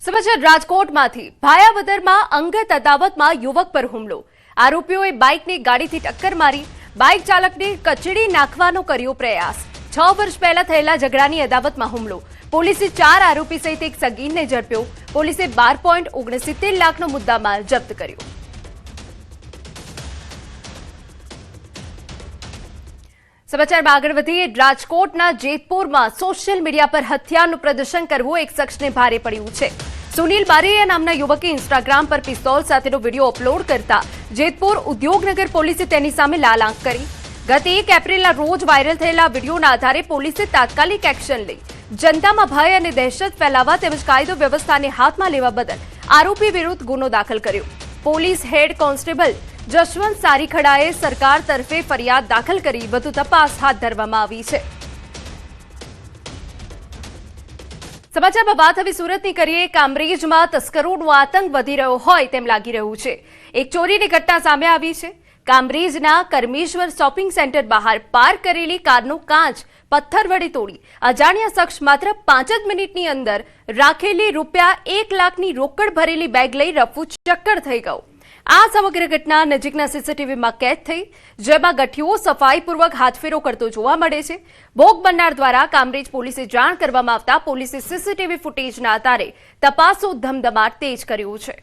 સમાચાર રાજકોટમાંથી ભાયાવદરમાં અંગત અદાવતમાં યુવક પર હુમલો। આરોપીઓએ બાઇકને ગાડીથી ટક્કર મારી બાઇક ચાલકને કચડી નાખવાનો કર્યો પ્રયાસ। 6 વર્ષ પહેલા થયેલા ઝઘડાની અદાવતમાં હુમલો। પોલીસે 4 આરોપી સહિત એક સગીરને ઝડપ્યો। પોલીસે 12.69 લાખનો મુદ્દામાલ જપ્ત કર્યો। સમાચારમાં આગળ વધીએ। રાજકોટના જેતપુરમાં સોશિયલ મીડિયા પર હથિયારનું પ્રદર્શન કરવું એક શખ્સને ભારે પડ્યું છે। સુનિલ બારૈયા નામના યુવકે ઇન્સ્ટાગ્રામ પર પિસ્તોલ સાથેનો વિડીયો અપલોડ કરતા જેતપુર ઉદ્યોગનગર પોલીસે તેની સામે લાલ આંખ કરી। ગત 1 એપ્રિલના રોજ વાયરલ થયેલા વિડીયોના આધારે પોલીસે તાત્કાલિક એક્શન લઈ જનતામાં ભય અને દહેશત ફેલાવવા તેમજ કાયદો વ્યવસ્થાને હાથમાં લેવા બદલ આરોપી વિરુદ્ધ ગુનો દાખલ કર્યો। પોલીસ હેડ કોન્સ્ટેબલ જશવંત સારીખડાએ સરકાર તરફે ફરિયાદ દાખલ કરી વધુ તપાસ હાથ ધરવામાં આવી છે। સમાચારમાં વાત હવે સુરતની કરીએ। કામરેજમાં તસ્કરોનો આતંક વધી રહ્યો હોય તેમ લાગી રહ્યું છે। એક ચોરીની ઘટના સામે આવી છે। કામરેજના કરમેશ્વર શોપિંગ સેન્ટર બહાર પાર્ક કરેલી કારનો કાચ પથ્થર વડે તોડી અજાણ્યા શખ્સ માત્ર 5 જ મિનિટની અંદર રાખેલી ₹1 લાખની રોકડ ભરેલી બેગ લઈ રફુ ચક્કર થઈ ગયો। આ સમગ્ર ઘટના નજીકના સીસીટીવીમાં કેદ થઈ, જેમાં ગઠિયો સફાઈપૂર્વક હાથફેરો કરતો જોવા મળે છે। ભોગ બનનાર દ્વારા કામરેજ પોલીસે જાણ કરવામાં આવતા પોલીસે સીસીટીવી ફૂટેજના આધારે તપાસનો ધમધમાટ તેજ કર્યો છે।